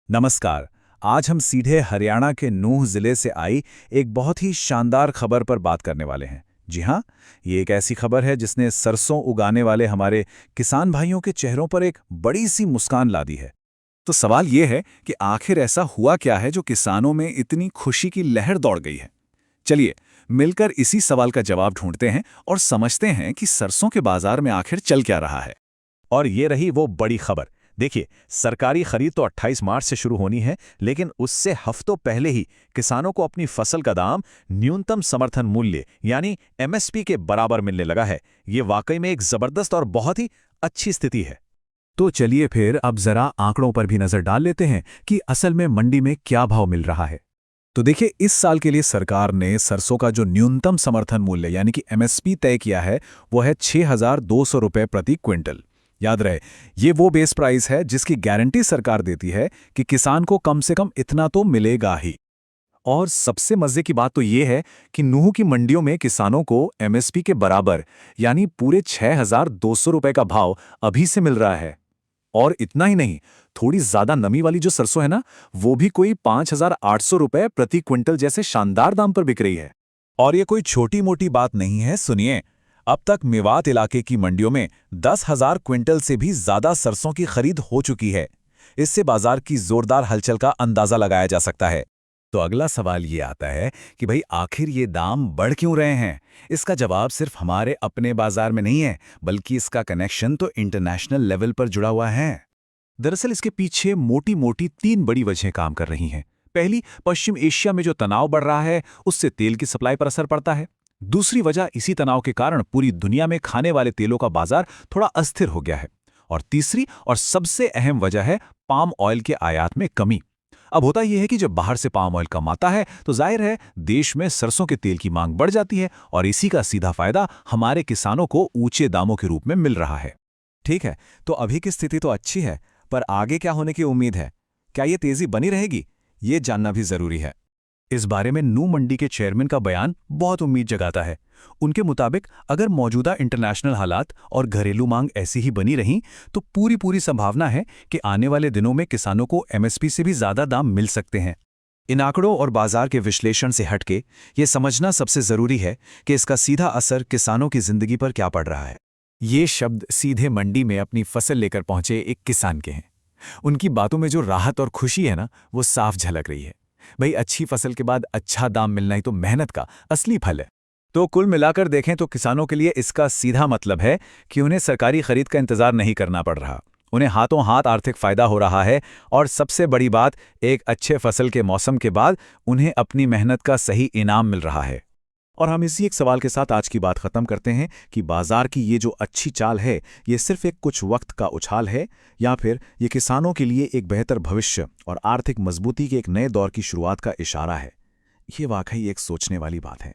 नमस्कार। आज हम सीधे हरियाणा के नूंह जिले से आई एक बहुत ही शानदार खबर पर बात करने वाले हैं। जी हाँ, ये एक ऐसी खबर है जिसने सरसों उगाने वाले हमारे किसान भाइयों के चेहरों पर एक बड़ी सी मुस्कान ला दी है। तो सवाल ये है कि आखिर ऐसा हुआ क्या है जो किसानों में इतनी खुशी की लहर दौड़ गई है। चलिए मिलकर इसी सवाल का जवाब ढूंढते हैं और समझते हैं कि सरसों के बाजार में आखिर चल क्या रहा है। और ये रही वो बड़ी खबर। देखिए, सरकारी खरीद तो 28 मार्च से शुरू होनी है, लेकिन उससे हफ्तों पहले ही किसानों को अपनी फसल का दाम न्यूनतम समर्थन मूल्य यानी एमएसपी के बराबर मिलने लगा है। ये वाकई में एक जबरदस्त और बहुत ही अच्छी स्थिति है। तो चलिए फिर अब जरा आंकड़ों पर भी नजर डाल लेते हैं कि असल में मंडी में क्या भाव मिल रहा है। तो देखिए, इस साल के लिए सरकार ने सरसों का जो न्यूनतम समर्थन मूल्य यानी कि एमएसपी तय किया है, वो है 6,200 रुपये प्रति क्विंटल। याद रहे, ये वो बेस प्राइस है जिसकी गारंटी सरकार देती है कि किसान को कम से कम इतना तो मिलेगा ही। और सबसे मजे की बात तो ये है कि नूंह की मंडियों में किसानों को एमएसपी के बराबर यानी पूरे 6,200 रुपये का भाव अभी से मिल रहा है। और इतना ही नहीं, थोड़ी ज्यादा नमी वाली जो सरसों है ना, वो भी कोई 5,800 रुपये प्रति क्विंटल जैसे शानदार दाम पर बिक रही है। और ये कोई छोटी मोटी बात नहीं है, सुनिए। अब तक मेवात इलाके की मंडियों में 10,000 क्विंटल से भी ज्यादा सरसों की खरीद हो चुकी है। इससे बाजार की जोरदार हलचल का अंदाजा लगाया जा सकता है। तो अगला सवाल ये आता है कि भाई आखिर ये दाम बढ़ क्यों रहे हैं। इसका जवाब सिर्फ हमारे अपने बाजार में नहीं है, बल्कि इसका कनेक्शन तो इंटरनेशनल लेवल पर जुड़ा हुआ है। दरअसल इसके पीछे मोटी मोटी 3 बड़ी वजहें काम कर रही हैं। पहली, पश्चिम एशिया में जो तनाव बढ़ रहा है, उससे तेल की सप्लाई पर असर पड़ता है। दूसरी वजह, इसी तनाव के कारण पूरी दुनिया में खाने वाले तेलों का बाजार थोड़ा अस्थिर हो गया है। और तीसरी और सबसे अहम वजह है पाम ऑयल के आयात में कमी। अब होता यह है कि जब बाहर से पाम ऑयल कम आता है तो जाहिर है देश में सरसों के तेल की मांग बढ़ जाती है, और इसी का सीधा फायदा हमारे किसानों को ऊंचे दामों के रूप में मिल रहा है। ठीक है, तो अभी की स्थिति तो अच्छी है, पर आगे क्या होने की उम्मीद है? क्या ये तेजी बनी रहेगी? ये जानना भी जरूरी है। इस बारे में नूंह मंडी के चेयरमैन का बयान बहुत उम्मीद जगाता है। उनके मुताबिक अगर मौजूदा इंटरनेशनल हालात और घरेलू मांग ऐसी ही बनी रहीं तो पूरी संभावना है कि आने वाले दिनों में किसानों को एमएसपी से भी ज्यादा दाम मिल सकते हैं। इन आंकड़ों और बाजार के विश्लेषण से हटके ये समझना सबसे जरूरी है कि इसका सीधा असर किसानों की जिंदगी पर क्या पड़ रहा है। ये शब्द सीधे मंडी में अपनी फसल लेकर पहुंचे एक किसान के हैं। उनकी बातों में जो राहत और खुशी है ना, वो साफ झलक रही है। भाई, अच्छी फसल के बाद अच्छा दाम मिलना ही तो मेहनत का असली फल है। तो कुल मिलाकर देखें तो किसानों के लिए इसका सीधा मतलब है कि उन्हें सरकारी खरीद का इंतजार नहीं करना पड़ रहा। उन्हें हाथों हाथ आर्थिक फायदा हो रहा है, और सबसे बड़ी बात, एक अच्छे फसल के मौसम के बाद उन्हें अपनी मेहनत का सही इनाम मिल रहा है। और हम इसी एक सवाल के साथ आज की बात खत्म करते हैं कि बाजार की ये जो अच्छी चाल है, ये सिर्फ एक कुछ वक्त का उछाल है, या फिर ये किसानों के लिए एक बेहतर भविष्य और आर्थिक मजबूती के एक नए दौर की शुरुआत का इशारा है। ये वाकई एक सोचने वाली बात है।